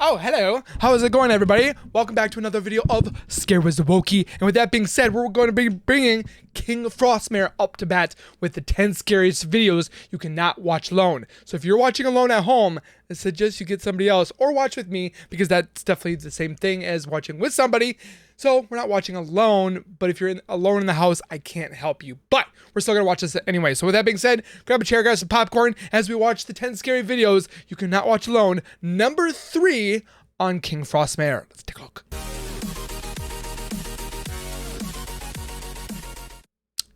Oh, hello. How is it going, everybody? Welcome back to another video of Scared With Zowoki. And with that being said, we're going to be bringing KingFrostmare up to bat with the 10 scariest videos you cannot watch alone. So if you're watching alone at home, I suggest you get somebody else or watch with me, because that's definitely the same thing as watching with somebody. So we're not watching alone, but if you're alone in the house, I can't help you. But we're still going to watch this anyway. So with that being said, grab a chair, grab some popcorn as we watch the 10 scary videos you cannot watch alone. Number 3 on KingFrostmare. Let's take a look.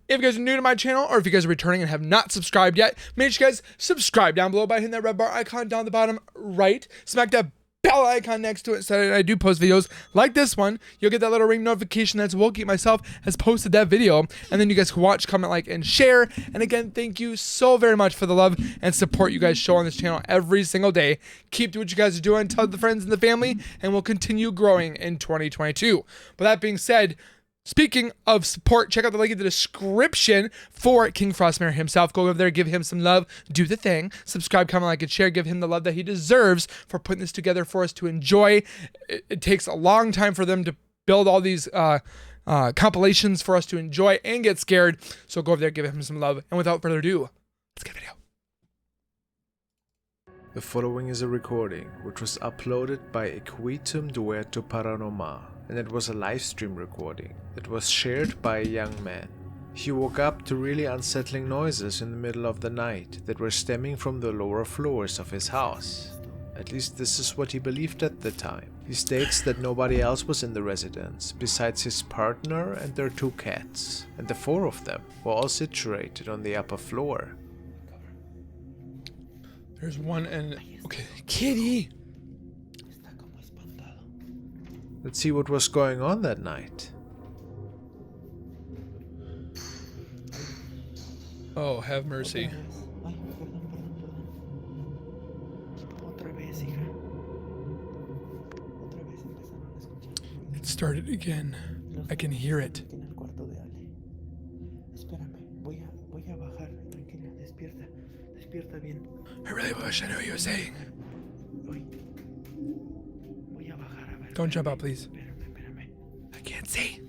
If you guys are new to my channel, or if you guys are returning and have not subscribed yet, make sure you guys subscribe down below by hitting that red bar icon down the bottom right. Smack that bell icon next to it so that I do post videos like this one. You'll get that little ring notification that Zowoki myself has posted that video, and then you guys can watch, comment, like, and share. And again, thank you so very much for the love and support you guys show on this channel every single day. Keep doing what you guys are doing, tell the friends and the family, and we'll continue growing in 2022. But that being said, speaking of support, check out the link in the description for KingFrostmare himself. Go over there, give him some love, do the thing, subscribe, comment, like, and share, give him the love that he deserves for putting this together for us to enjoy. It takes a long time for them to build all these compilations for us to enjoy and get scared. So go over there, give him some love. And without further ado, let's get a video. The following is a recording which was uploaded by Equitum Duetto Paranormal, and it was a live stream recording that was shared by a young man. He woke up to really unsettling noises in the middle of the night that were stemming from the lower floors of his house. At least this is what he believed at the time. He states that nobody else was in the residence besides his partner and their 2 cats, and the 4 of them were all situated on the upper floor. There's one and... Okay, kitty! Let's see what was going on that night. Oh, have mercy. It started again. I can hear it. I really wish I knew what you were saying. Don't jump out, please. I can't see.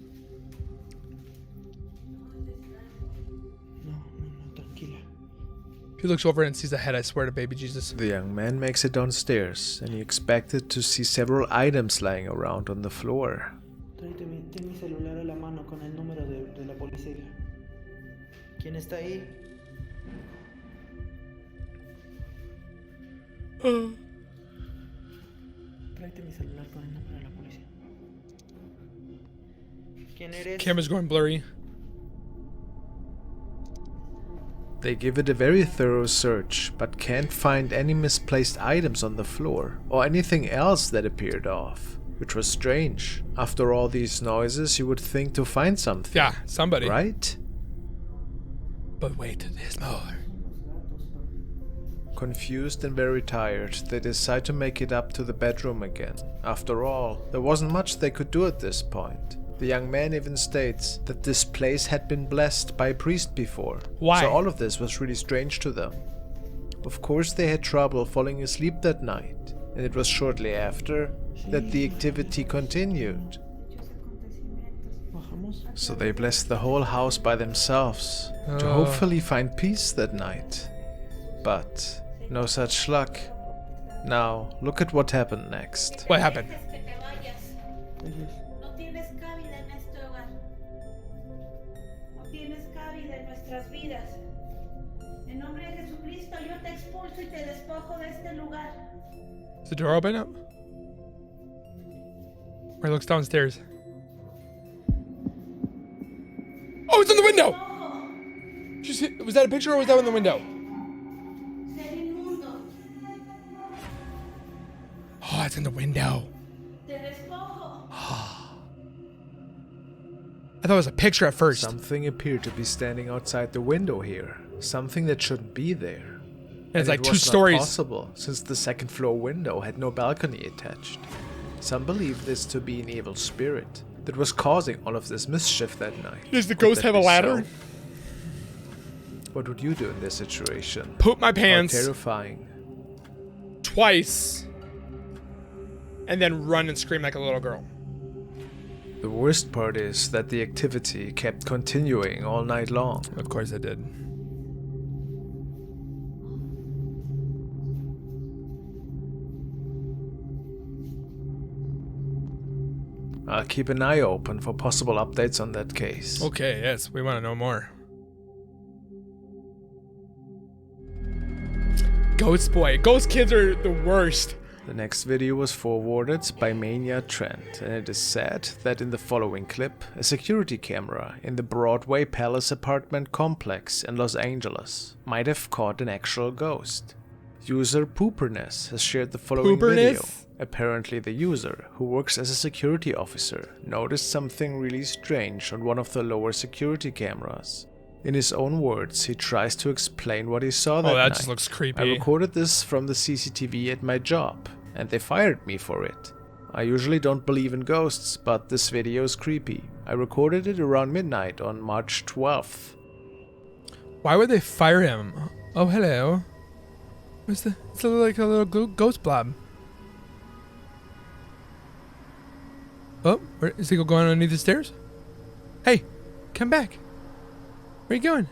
If he looks over and sees a head, I swear to baby Jesus. The young man makes it downstairs, and he expected to see several items lying around on the floor. Camera's going blurry. They give it a very thorough search, but can't find any misplaced items on the floor, or anything else that appeared off, which was strange. After all these noises, you would think to find something. Yeah, somebody. Right? But wait, there's more. Confused and very tired, they decide to make it up to the bedroom again. After all, there wasn't much they could do at this point. The young man even states that this place had been blessed by a priest before. Why? So all of this was really strange to them. Of course they had trouble falling asleep that night, and it was shortly after that the activity continued. So they blessed the whole house by themselves to hopefully find peace that night. But no such luck. Now, look at what happened next. What happened? Is the door open up? Or he looks downstairs. Oh, it's in the window! Did you see, was that a picture or was that in the window? Oh, it's in the window. I thought it was a picture at first. Something appeared to be standing outside the window here. Something that shouldn't be there. And it's like it 2 was stories. Not possible, since the second floor window had no balcony attached. Some believe this to be an evil spirit that was causing all of this mischief that night. Does the ghost have a ladder? So? What would you do in this situation? Poop my pants. How terrifying. Twice. and then run and scream like a little girl. The worst part is that the activity kept continuing all night long. Of course it did. I'll keep an eye open for possible updates on that case. Okay, yes, we want to know more. Ghost boy. Ghost kids are the worst. The next video was forwarded by Mania Trent, and it is said that in the following clip, a security camera in the Broadway Palace apartment complex in Los Angeles might have caught an actual ghost. User Pooperness has shared the following video. Apparently the user, who works as a security officer, noticed something really strange on one of the lower security cameras. In his own words, he tries to explain what he saw that night. Oh, that just looks creepy. I recorded this from the CCTV at my job, and they fired me for it. I usually don't believe in ghosts, but this video is creepy. I recorded it around midnight on March 12th. Why would they fire him? Oh, hello. It's like a little ghost blob. Oh, where is he going underneath the stairs? Hey, come back. Where are you going?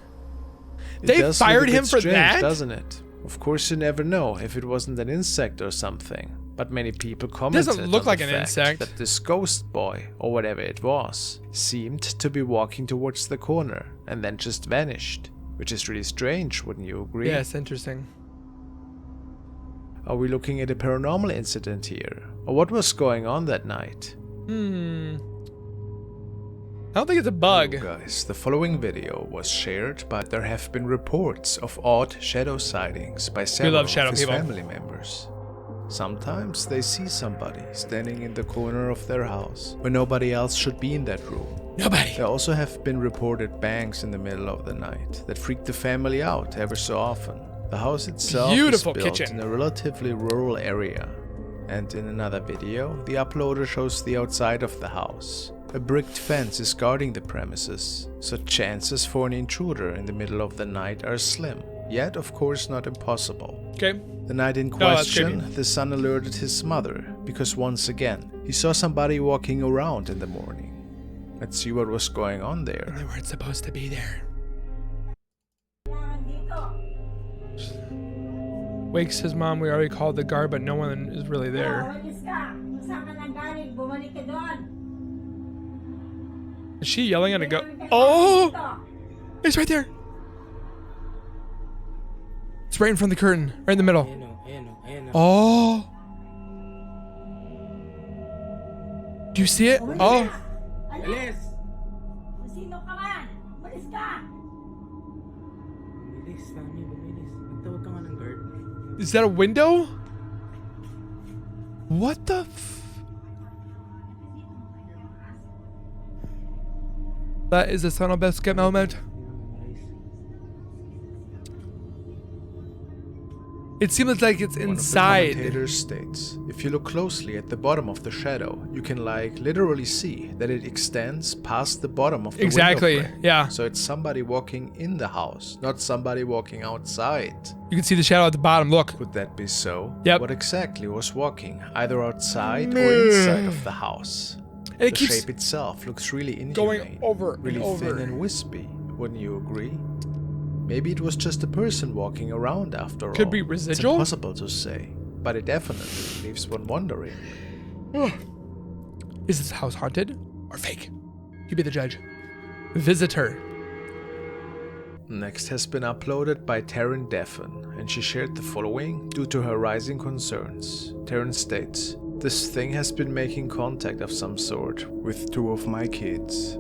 They fired him for that? Doesn't it? Of course, you never know if it wasn't an insect or something. But many people commented doesn't look on like the an fact insect. that this ghost boy, or whatever it was, seemed to be walking towards the corner and then just vanished. Which is really strange, wouldn't you agree? Yes, interesting. Are we looking at a paranormal incident here? Or what was going on that night? I don't think it's a bug. Hello guys, the following video was shared, but there have been reports of odd shadow sightings by several of his family members. Sometimes they see somebody standing in the corner of their house when nobody else should be in that room. Nobody. There also have been reported bangs in the middle of the night that freak the family out ever so often. The house itself is built in a relatively rural area. And in another video, the uploader shows the outside of the house. A bricked fence is guarding the premises, so chances for an intruder in the middle of the night are slim, yet of course not impossible. Okay. The night in question, the son alerted his mother, because once again, he saw somebody walking around in the morning. Let's see what was going on there. They weren't supposed to be there. Wakes his mom, we already called the guard, but no one is really there. Is she yelling at a ghost? Oh! It's right there! It's right in front of the curtain, right in the middle. Oh! Do you see it? Oh! Is that a window? What the f... That is a son of a skip moment. It seems like it's inside. One of the commentators states, if you look closely at the bottom of the shadow, you can literally see that it extends past the bottom of the window frame. Yeah. So it's somebody walking in the house, not somebody walking outside. You can see the shadow at the bottom, look. Could that be so? Yep. What exactly was walking, either outside or inside of the house? And it the keeps shape itself looks really inhumane, going over really and over. thin and wispy, wouldn't you agree? Maybe it was just a person walking around after all. Could be residual? It's impossible to say, but it definitely leaves one wondering. Is this house haunted or fake? You be the judge. Visitor. Next has been uploaded by Taryn Deffen, and she shared the following due to her rising concerns. Taryn states, this thing has been making contact of some sort with 2 of my kids.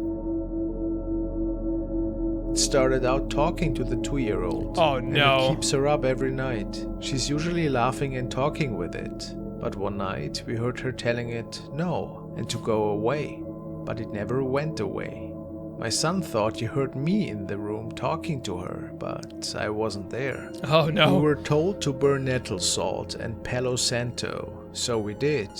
Started out talking to the 2-year-old. Oh no. And it keeps her up every night. She's usually laughing and talking with it. But one night we heard her telling it no and to go away. But it never went away. My son thought he heard me in the room talking to her, but I wasn't there. Oh no. We were told to burn nettle salt and Palo Santo, so we did.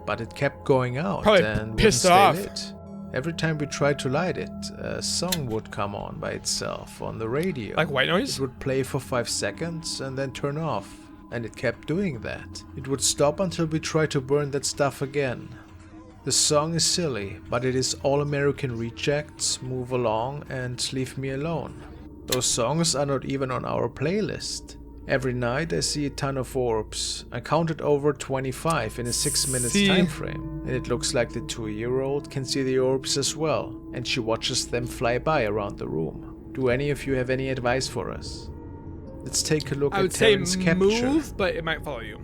But it kept going out. Probably and pissed wouldn't off. stay lit. Every time we tried to light it, a song would come on by itself on the radio. Like white noise? It would play for 5 seconds and then turn off. and it kept doing that. It would stop until we tried to burn that stuff again. The song is silly, but it is All American Rejects, Move Along and Leave Me Alone. Those songs are not even on our playlist. Every night I see a ton of orbs. I counted over 25 in a 6 minutes time frame, and it looks like the 2-year-old can see the orbs as well, and she watches them fly by around the room. Do any of you have any advice for us? Let's take a look at Terran's capture. I would say move, but it might follow you.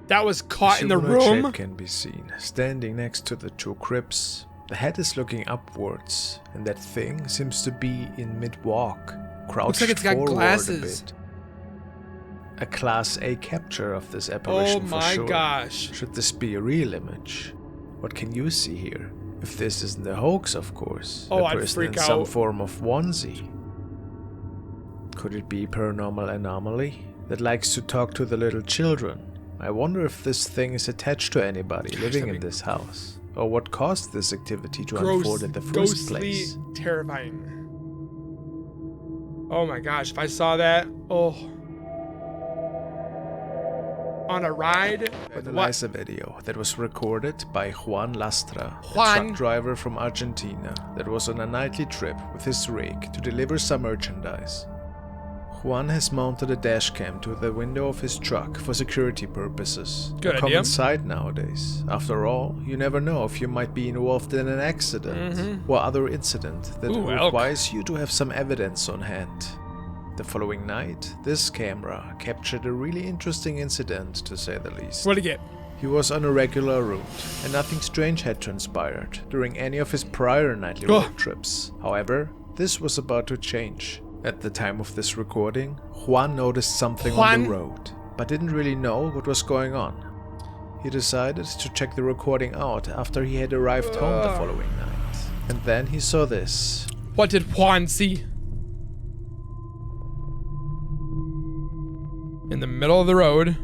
That was caught in the room. Shape can be seen standing next to the 2 crypts. The head is looking upwards, and that thing seems to be in mid-walk, crouched looks like it's got forward glasses. a bit. A Class A capture of this apparition for sure. Oh my gosh. Should this be a real image? What can you see here? If this isn't a hoax, of course. Oh, a I'd person freak in out. some form of onesie. Could it be paranormal anomaly that likes to talk to the little children? I wonder if this thing is attached to anybody living in this house. Or what caused this activity to unfold in the first place. Ghostly terrifying. Oh my gosh, if I saw that, oh. On a ride? Analyze a video that was recorded by Juan Lastra, a Juan. truck driver from Argentina that was on a nightly trip with his rig to deliver some merchandise. Juan has mounted a dash cam to the window of his truck for security purposes. Good a idea. common sight nowadays. After all, you never know if you might be involved in an accident or other incident that requires you to have some evidence on hand. The following night, this camera captured a really interesting incident, to say the least. What'd he get? He was on a regular route, and nothing strange had transpired during any of his prior nightly road trips. However, this was about to change. At the time of this recording, Juan noticed something on the road, but didn't really know what was going on. He decided to check the recording out after he had arrived home the following night. And then he saw this. What did Juan see? In the middle of the road.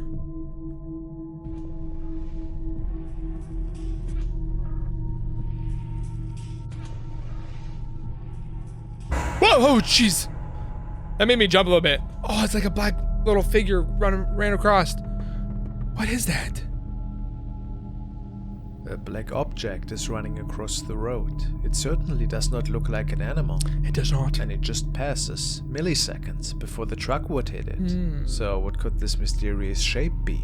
Whoa, oh jeez. That made me jump a little bit. Oh, it's like a black little figure ran across. What is that? A black object is running across the road. It certainly does not look like an animal. It does not. And it just passes milliseconds before the truck would hit it. So what could this mysterious shape be?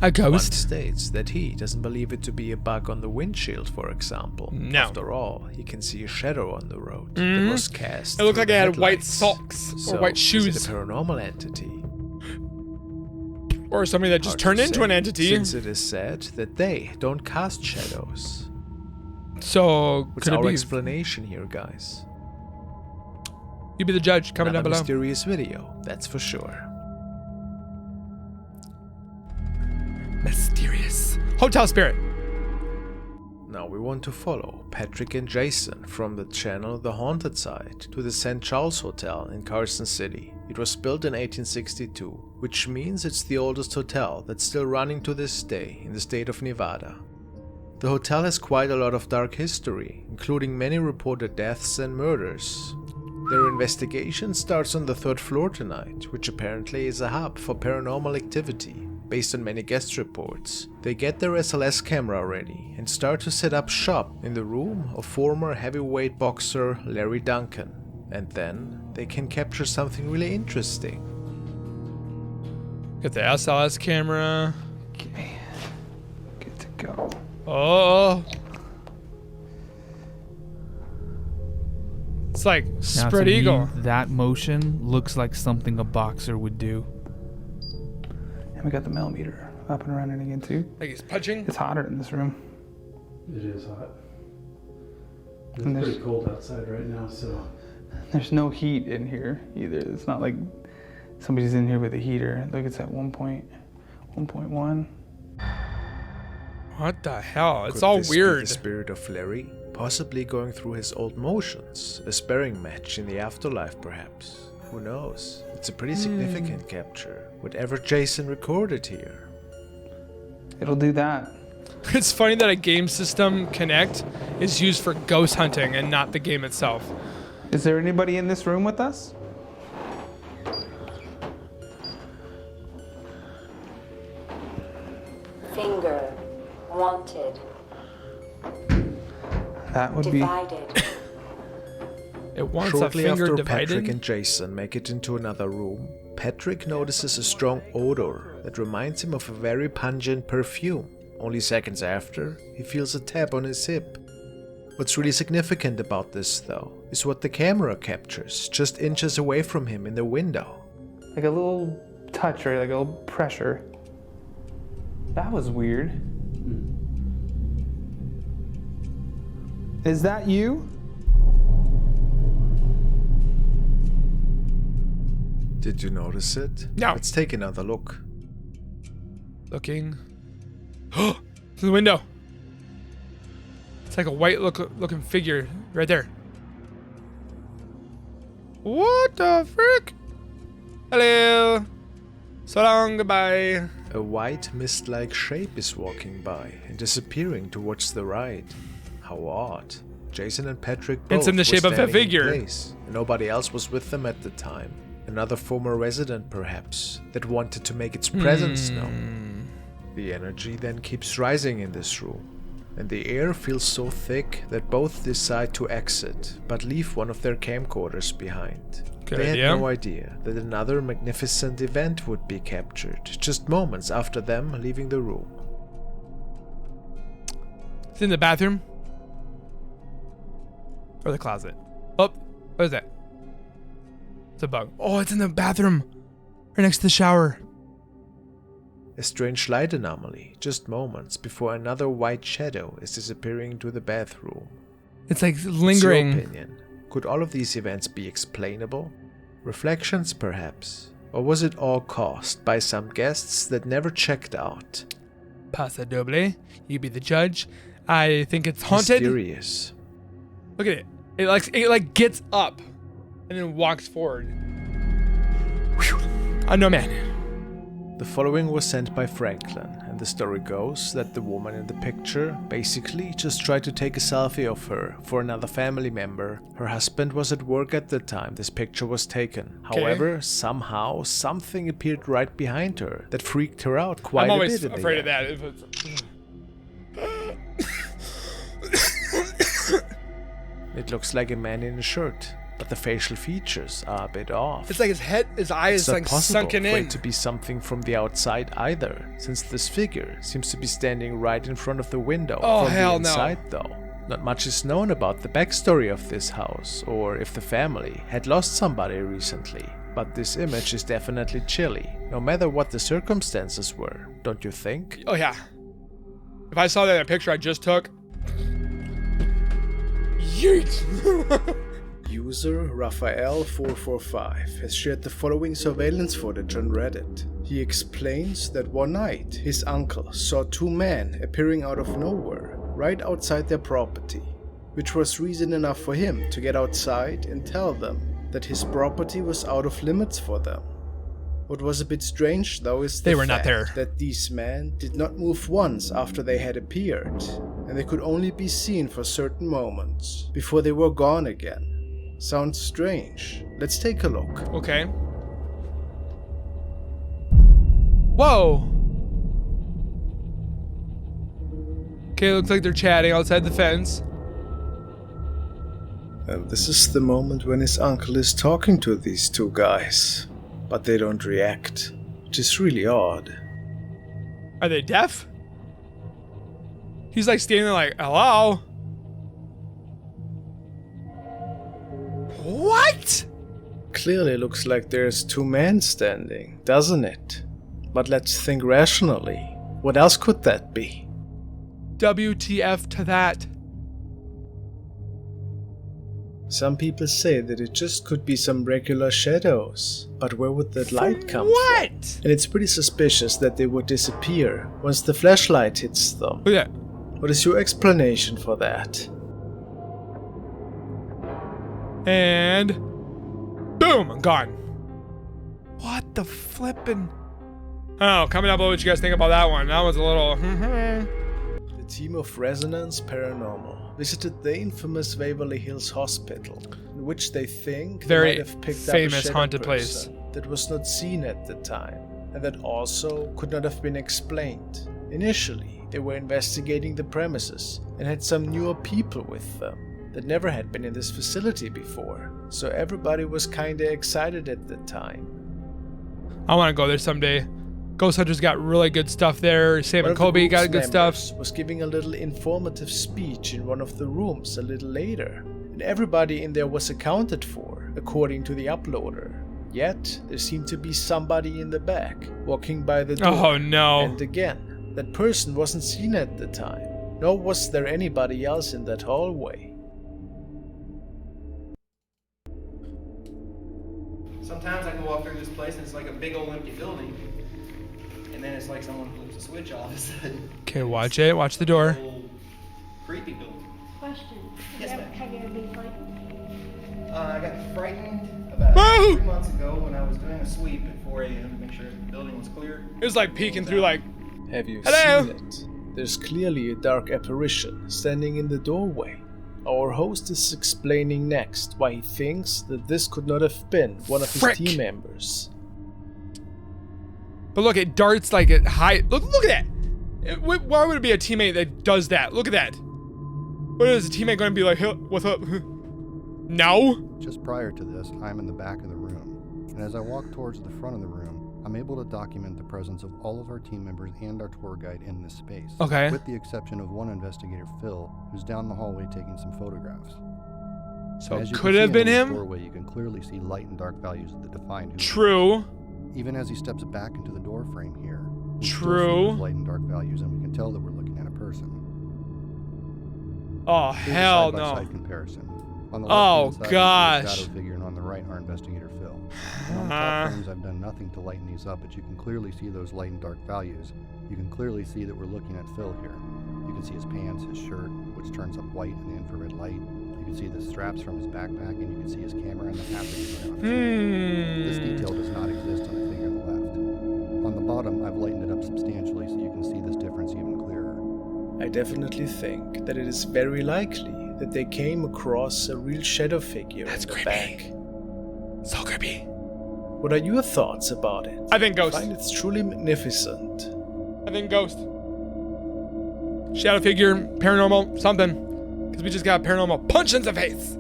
A One ghost? states that he doesn't believe it to be a bug on the windshield, for example. No. After all, he can see a shadow on the road that was cast. It looked through like the it had white headlights. socks or So, white is shoes. it a paranormal entity? Or something that just Hard to turned into say, an entity. Since it is said that they don't cast shadows. So, What's could it our be? explanation here, guys? You be the judge. Comment down Another below. mysterious video, that's for sure. Mysterious. Hotel spirit. Now we want to follow Patrick and Jason from the channel The Haunted Side to the St. Charles Hotel in Carson City. It was built in 1862, which means it's the oldest hotel that's still running to this day in the state of Nevada. The hotel has quite a lot of dark history, including many reported deaths and murders. Their investigation starts on the 3rd floor tonight, which apparently is a hub for paranormal activity. Based on many guest reports, they get their SLS camera ready and start to set up shop in the room of former heavyweight boxer Larry Duncan. And then they can capture something really interesting. Get the SLS camera. Okay, good to go. Oh. It's like Now, spread to me, eagle. that motion looks like something a boxer would do. And we got the millimeter up and running again too. Like he's punching. It's hotter in this room. It is hot. It's And there's- pretty cold outside right now, so There's no heat in here either. It's not like somebody's in here with a heater. Look, it's at 1.1. What the hell? It's Could all this be weird. the spirit of Larry, possibly going through his old motions, a sparring match in the afterlife perhaps. Who knows? It's a pretty significant capture. Whatever Jason recorded here. It'll do that. It's funny that a game system Connect is used for ghost hunting and not the game itself. Is there anybody in this room with us? Finger wanted. That would be... Divided. It wants a Shortly finger after divided. Patrick and Jason make it into another room, Patrick notices a strong odor that reminds him of a very pungent perfume. Only seconds after, he feels a tap on his hip. What's really significant about this, though, is what the camera captures just inches away from him in the window. Like a little touch, right? Like a little pressure. That was weird. Is that you? Did you notice it? No. Let's take another look. Looking. Oh, through the window. It's like a white looking figure right there. What the frick? Hello. So long, goodbye. A white mist-like shape is walking by and disappearing towards the right. How odd. Jason and Patrick both It's in the were shape of a standing in figure. place, and nobody else was with them at the time. Another former resident, perhaps, that wanted to make its presence known. The energy then keeps rising in this room, and the air feels so thick that both decide to exit, but leave one of their camcorders behind. Good They idea. had no idea that another magnificent event would be captured, just moments after them leaving the room. It's in the bathroom. Or the closet. Oh, what is that? It's a bug. Oh, it's in the bathroom. Right next to the shower. A strange light anomaly, just moments before another white shadow is disappearing into the bathroom. It's like What's your lingering. opinion? Could all of these events be explainable? Reflections, perhaps? Or was it all caused by some guests that never checked out? Possibly. You be the judge. I think it's haunted. Mysterious. Look at it. It like gets up and then walks forward. Whew. Unknown man. The following was sent by Franklin, and the story goes that the woman in the picture basically just tried to take a selfie of her for another family member. Her husband was at work at the time this picture was taken. Okay. However, somehow something appeared right behind her that freaked her out quite I'm a always bit. afraid of that. It looks like a man in a shirt, but the facial features are a bit off. It's like his eye is It's not like possible sunken for in. it to be something from the outside either, since this figure seems to be standing right in front of the window. Oh, from hell the no. inside, though. Not much is known about the backstory of this house, or if the family had lost somebody recently. But this image is definitely chilly, no matter what the circumstances were, don't you think? Oh yeah. If I saw that in a picture I just took. Yeet! User Raphael445 has shared the following surveillance footage on Reddit. He explains that one night his uncle saw two men appearing out of nowhere right outside their property, which was reason enough for him to get outside and tell them that his property was out of limits for them. What was a bit strange though is the They were not fact there. that these men did not move once after they had appeared, and they could only be seen for certain moments before they were gone again. Sounds strange. Let's take a look. Okay. Whoa. Okay, looks like they're chatting outside the fence. And this is the moment when his uncle is talking to these two guys, but they don't react, which is really odd. Are they deaf? He's like standing there like, hello? What? Clearly looks like there's two men standing, doesn't it? But let's think rationally. What else could that be? WTF to that? Some people say that it just could be some regular shadows, but where would that light come from? What? And it's pretty suspicious that they would disappear once the flashlight hits them. Look at that. What is your explanation for that? And boom, gone. What the flippin'? Oh, comment down below what you guys think about that one. That was a little. The team of Resonance Paranormal visited the infamous Waverly Hills Hospital, in which they think Very they might have picked famous up a shadow haunted place. person that was not seen at the time, and that also could not have been explained. Initially, they were investigating the premises and had some newer people with them that never had been in this facility before, so everybody was kinda excited at the time. I want to go there someday. Ghost Hunters got really good stuff there. Sam One and of the Kobe got group's good stuff. members was giving a little informative speech in one of the rooms a little later, and everybody in there was accounted for, according to the uploader. Yet, there seemed to be somebody in the back, walking by the door. Oh no. And again, that person wasn't seen at the time, nor was there anybody else in that hallway. Sometimes I can walk through this place and it's like a big old empty building. And then it's like someone flips a switch all of a sudden. Okay, watch it. Watch the door. Old, creepy building. Question. Yes, ma'am. Have you ever been frightened? I got frightened about Woo! 3 months ago when I was doing a sweep at 4 a.m. to make sure the building was clear. It was like peeking through like, Have you Hello? seen it? There's clearly a dark apparition standing in the doorway. Our host is explaining next why he thinks that this could not have been one of his Frick. team members. but look, it darts like it high. Look at that. Why would it be a teammate that does that? Look at that. What is a teammate going to be like? "Hey, what's up?" No. Just prior to this, I'm in the back of the room, and as I walk towards the front of the room, I'm able to document the presence of all of our team members and our tour guide in this space. Okay. With the exception of one investigator, Phil, who's down the hallway taking some photographs. So As you could can it have see been in this him? doorway, you can clearly see light and dark values that define who. True. Even as he steps back into the door frame here, we still see True. those light and dark values, and we can tell that we're looking at a person. Oh Here's a hell side-by-side no. comparison. On the Oh, left-hand side, gosh. there's a shadow figure, and on the right, our investigator Phil. And on the top frames, I've done nothing to lighten these up, but you can clearly see those light and dark values. You can clearly see that we're looking at Phil here. You can see his pants, his shirt, which turns up white in the infrared light. You can see the straps from his backpack, and you can see his camera and the hat that he's wearing on his head. This detail does not exist on the thing on the left. On the bottom, I've lightened it up substantially so you can see this difference even clearer. I definitely think that it is very likely that they came across a real shadow figure That's in the creepy. back. So creepy. What are your thoughts about it? I think I ghost. find it's truly magnificent. I think ghost. Shadow figure, paranormal, something. Because we just got a paranormal punch in the face.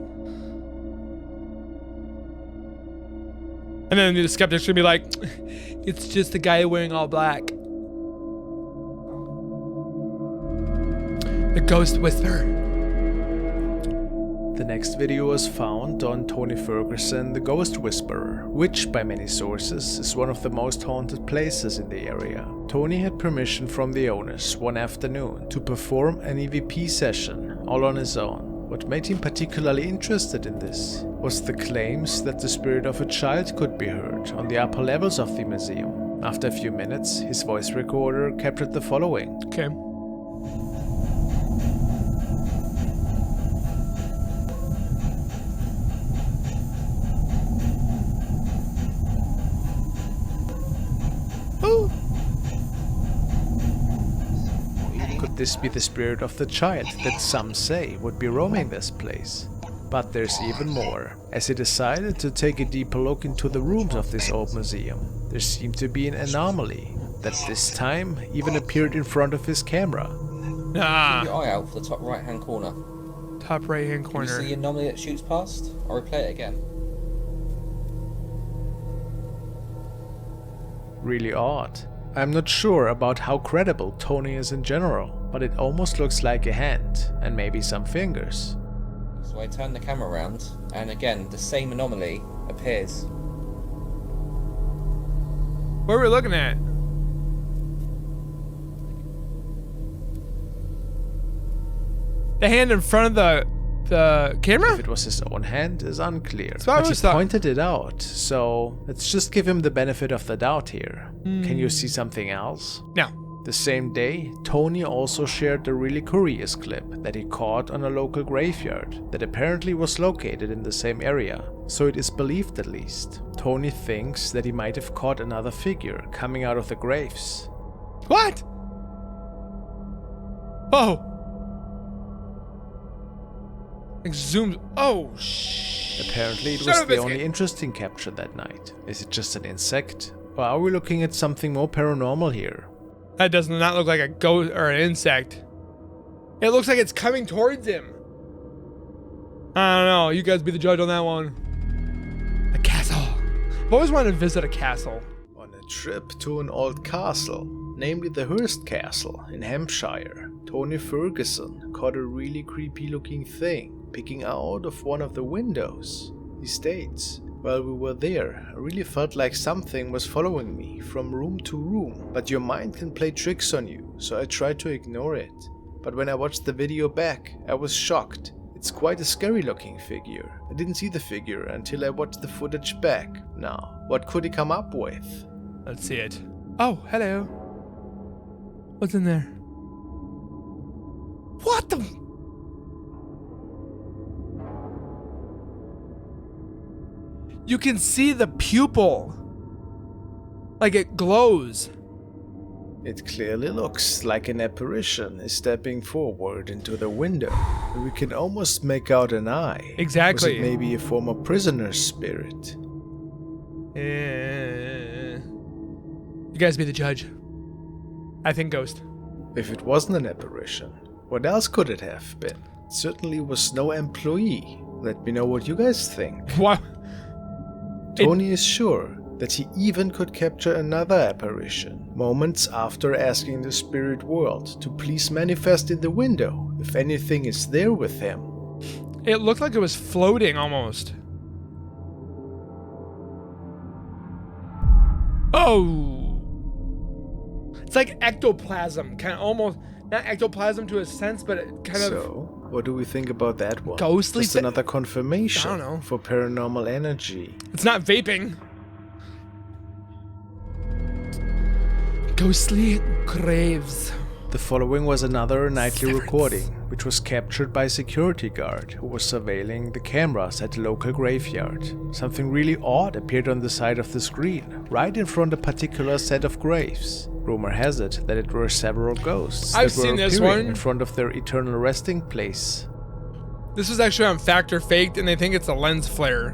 And then the skeptics should be like, it's just a guy wearing all black. The ghost whisperer. The next video was found on Tony Ferguson, the Ghost Whisperer, which by many sources is one of the most haunted places in the area. Tony had permission from the owners one afternoon to perform an EVP session all on his own. What made him particularly interested in this was the claims that the spirit of a child could be heard on the upper levels of the museum. After a few minutes, his voice recorder captured the following. Okay. Ooh. Could this be the spirit of the child that some say would be roaming this place? But there's even more. As he decided to take a deeper look into the rooms of this old museum, there seemed to be an anomaly that this time even appeared in front of his camera. Keep your eye out for the top right hand corner. Top right hand Can you corner. see the anomaly that shoots past? I'll replay it again. Really odd. I'm not sure about how credible Tony is in general, but it almost looks like a hand and maybe some fingers. So I turn the camera around, and again, the same anomaly appears. What are we looking at? The hand in front of the camera? If it was his own hand is unclear, So I but he always thought- pointed it out, so let's just give him the benefit of the doubt here. Can you see something else? No. The same day, Tony also shared a really curious clip that he caught on a local graveyard that apparently was located in the same area, so it is believed at least. Tony thinks that he might have caught another figure coming out of the graves. What? Oh. Like zooms. Oh, shh. Apparently it was the only interesting capture that night. Is it just an insect? Or are we looking at something more paranormal here? That does not look like a ghost or an insect. It looks like it's coming towards him. I don't know. You guys be the judge on that one. A castle. I've always wanted to visit a castle. On a trip to an old castle, namely the Hurst Castle in Hampshire, Tony Ferguson caught a really creepy looking thing peeking out of one of the windows. He states, "While we were there, I really felt like something was following me from room to room, but your mind can play tricks on you, so I tried to ignore it. But when I watched the video back, I was shocked. It's quite a scary looking figure. I didn't see the figure until I watched the footage back. Now, what could he come up with?" Let's see it. Oh, hello. What's in there? What the? You can see the pupil. Like it glows. It clearly looks like an apparition is stepping forward into the window. We can almost make out an eye. Exactly. Was it maybe a former prisoner's spirit? You guys be the judge. I think ghost. If it wasn't an apparition, what else could it have been? It certainly was no employee. Let me know what you guys think. What? Tony is sure that he even could capture another apparition, moments after asking the spirit world to please manifest in the window if anything is there with him. It looked like it was floating almost. Oh! It's like ectoplasm, kind of almost, not ectoplasm to a sense, but it kind of... So, what do we think about that one? Ghostly? Just another confirmation I don't know. for paranormal energy. It's not vaping. Ghostly graves. The following was another nightly recording, which was captured by a security guard who was surveilling the cameras at the local graveyard. Something really odd appeared on the side of the screen, right in front of a particular set of graves. Rumor has it that it were several ghosts I've that were seen this appearing one in front of their eternal resting place. This was actually on Fact or Faked, and they think it's a lens flare.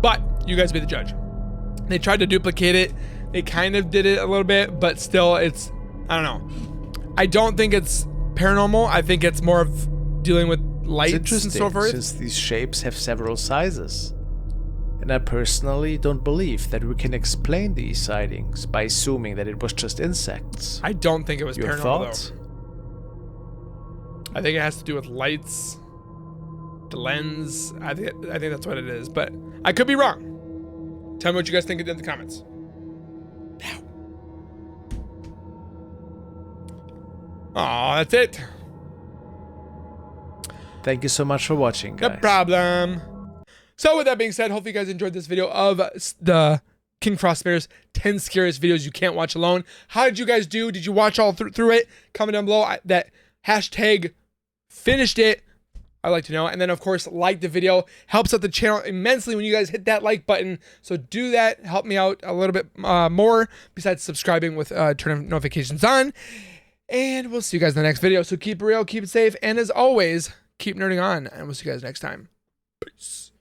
But you guys be the judge. They tried to duplicate it. They kind of did it a little bit, but still, it's, I don't know. I don't think it's paranormal. I think it's more of dealing with lights and so forth. Since these shapes have several sizes. And I personally don't believe that we can explain these sightings by assuming that it was just insects. I don't think it was Your paranormal, thoughts? though. I think it has to do with lights, the lens. I think that's what it is, but I could be wrong. Tell me what you guys think in the comments. Aw, that's it. Thank you so much for watching, guys. No problem. So with that being said, hopefully you guys enjoyed this video of the KingFrostmare's 10 scariest videos you can't watch alone. How did you guys do? Did you watch all through it? Comment down below that hashtag finished it. I'd like to know. And then, of course, like the video. Helps out the channel immensely when you guys hit that like button. So do that. Help me out a little bit more besides subscribing with turn notifications on. And we'll see you guys in the next video. So keep it real, keep it safe, and as always, keep nerding on. And we'll see you guys next time. Peace.